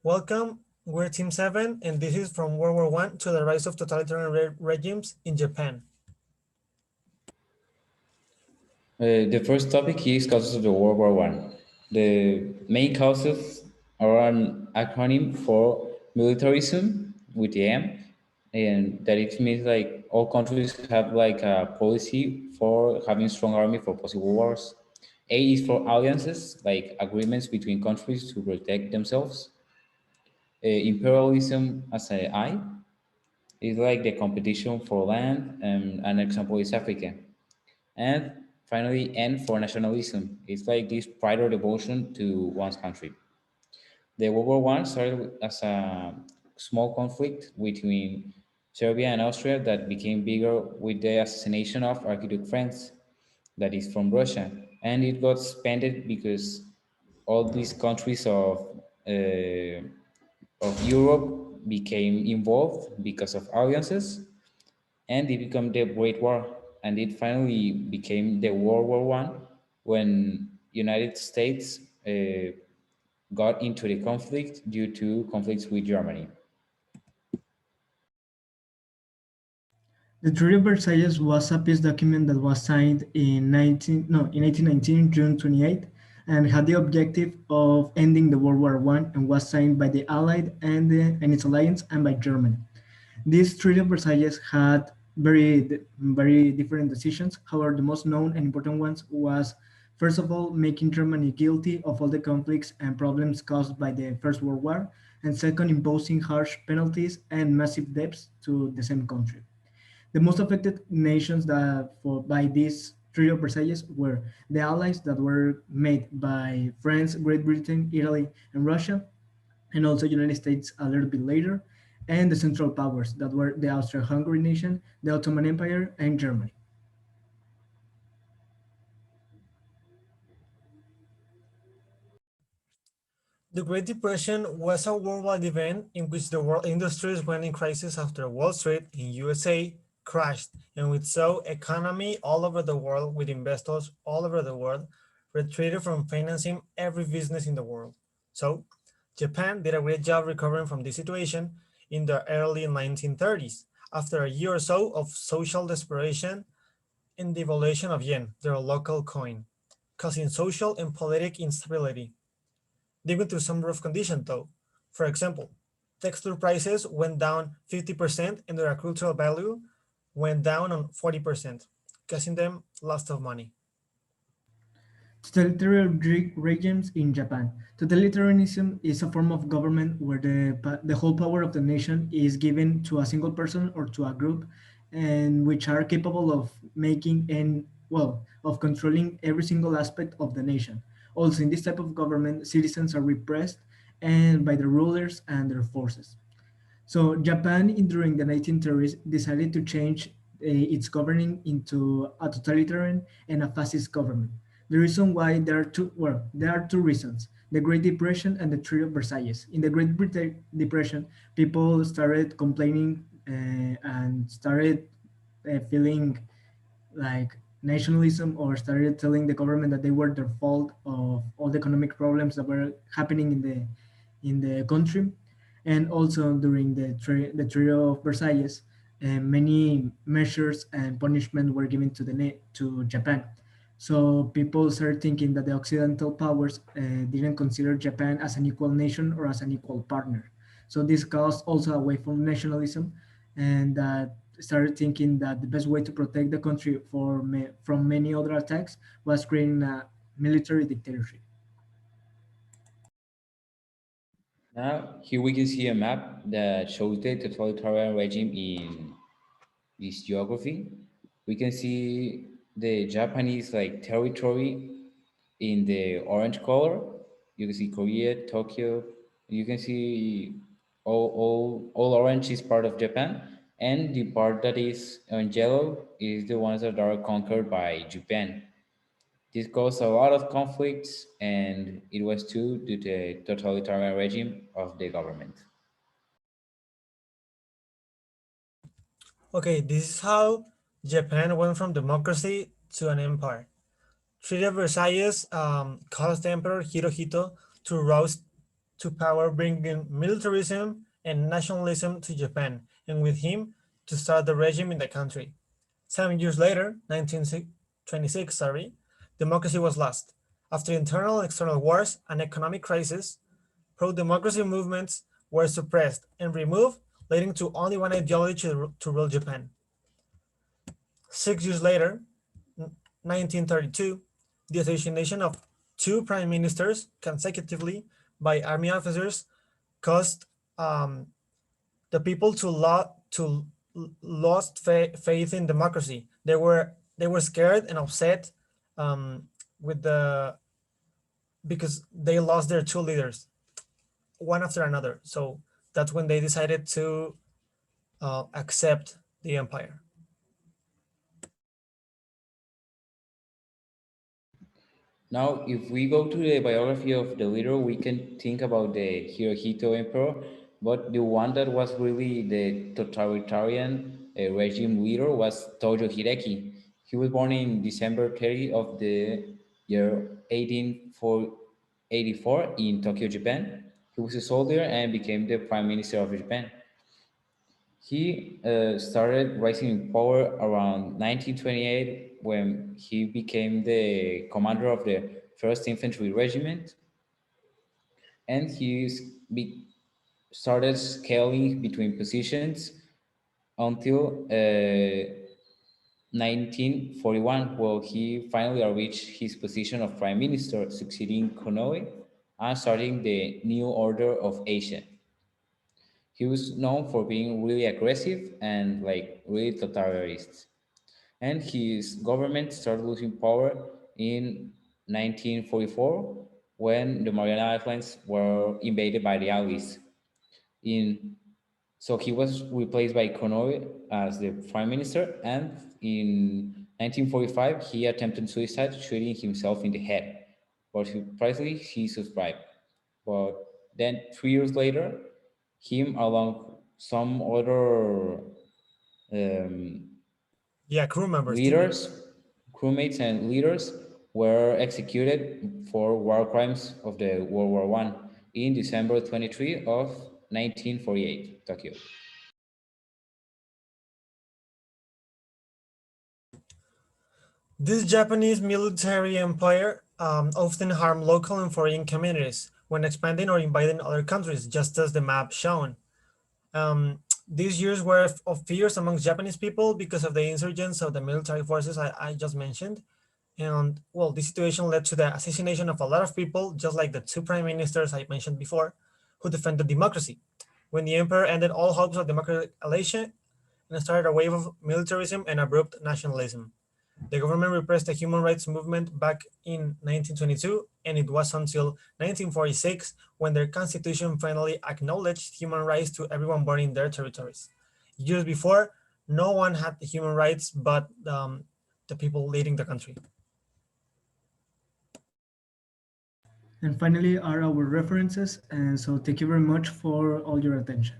Welcome, we're Team 7, and this is from World War I to the rise of totalitarian regimes in Japan. The first topic is causes of the World War One. The main causes are an acronym for militarism with the M, and that it means like all countries have like a policy for having strong army for possible wars. A is for alliances, like agreements between countries to protect themselves. Imperialism as a I is like the competition for land, and an example is Africa. And finally, N for nationalism. It's like this pride or devotion to one's country. The World War One started as a small conflict between Serbia and Austria that became bigger with the assassination of Archduke Franz, that is from Russia, and it got expanded because all these countries of Europe became involved because of alliances, and it became the Great War, and it finally became the World War One when United States got into the conflict due to conflicts with Germany. The Treaty of Versailles was a peace document that was signed in 1819, June 28, and had the objective of ending the World War I and was signed by the Allied and its alliance and by Germany. This Treaty of Versailles had very different decisions. However, the most known and important ones was, first of all, making Germany guilty of all the conflicts and problems caused by the First World War, and second, imposing harsh penalties and massive debts to the same country. The most affected nations by this Treaty of Versailles were the allies that were made by France, Great Britain, Italy, and Russia, and also United States a little bit later, and the Central Powers that were the Austro-Hungary nation, the Ottoman Empire, and Germany. The Great Depression was a worldwide event in which the world industries went in crisis after Wall Street in USA crashed, and we saw economy all over the world with investors all over the world retreated from financing every business in the world. So Japan did a great job recovering from this situation in the early 1930s, after a year or so of social desperation and devaluation of yen, their local coin, causing social and political instability. They went through some rough conditions though. For example, textile prices went down 50% and their agricultural value went down on 40%, causing them lots of money. Totalitarian regimes in Japan. Totalitarianism is a form of government where the whole power of the nation is given to a single person or to a group, and which are capable of making and of controlling every single aspect of the nation. Also, in this type of government, citizens are repressed and by the rulers and their forces. So Japan, during the 1930s, decided to change its governing into a totalitarian and a fascist government. The reason why there are two reasons: the Great Depression and the Treaty of Versailles. In the Depression, people started complaining and started feeling like nationalism, or started telling the government that they were the fault of all the economic problems that were happening in the country. And also during the Treaty of Versailles, many measures and punishment were given to Japan. So people started thinking that the Occidental powers didn't consider Japan as an equal nation or as an equal partner. So this caused also a wave of nationalism, and that started thinking that the best way to protect the country from many other attacks was creating a military dictatorship. Now, here we can see a map that shows the totalitarian regime in this geography. We can see the Japanese like territory in the orange color. You can see Korea, Tokyo. You can see all orange is part of Japan, and the part that is on yellow is the ones that are conquered by Japan. This caused a lot of conflicts, and it was due to the totalitarian regime of the government. Okay, this is how Japan went from democracy to an empire. Treaty of Versailles caused Emperor Hirohito to roast to power, bringing militarism and nationalism to Japan, and with him to start the regime in the country. 7 years later, 1926, democracy was lost. After internal and external wars and economic crisis, pro-democracy movements were suppressed and removed, leading to only one ideology to rule Japan. 6 years later, 1932, the assassination of two prime ministers consecutively by army officers caused the people to lost faith in democracy. They were scared and upset with the because they lost their two leaders one after another. So that's when they decided to accept the empire. Now, if we go to the biography of the leader, we can think about the Hirohito Emperor, but the one that was really the totalitarian regime leader was Tojo Hideki. He was born in December 30 of the year 1884 in Tokyo, Japan. He was a soldier and became the prime minister of Japan. He started rising in power around 1928 when he became the commander of the 1st Infantry Regiment, and started scaling between positions until 1941, where he finally reached his position of prime minister, succeeding Konoe and starting the new order of Asia. He was known for being really aggressive and like really totalitarian. And his government started losing power in 1944 when the Mariana Islands were invaded by the Allies. In So he was replaced by Konoe as the prime minister, and in 1945 he attempted suicide, shooting himself in the head. But surprisingly, he survived. But then 3 years later, him along some other um, Yeah, crew members, teammates. leaders, crewmates, and leaders were executed for war crimes of the World War One in December 23 of 1948, Tokyo. This Japanese military empire often harmed local and foreign communities when expanding or invading other countries, just as the map shown. These years were of fears amongst Japanese people because of the insurgents of the military forces I just mentioned. And well, this situation led to the assassination of a lot of people, just like the two prime ministers I mentioned before, who defended democracy. When the emperor ended all hopes of democratic elation and started a wave of militarism and abrupt nationalism. The government repressed the human rights movement back in 1922, and it was until 1946 when their constitution finally acknowledged human rights to everyone born in their territories. Years before, no one had the human rights but the people leading the country. And finally are our references. And so thank you very much for all your attention.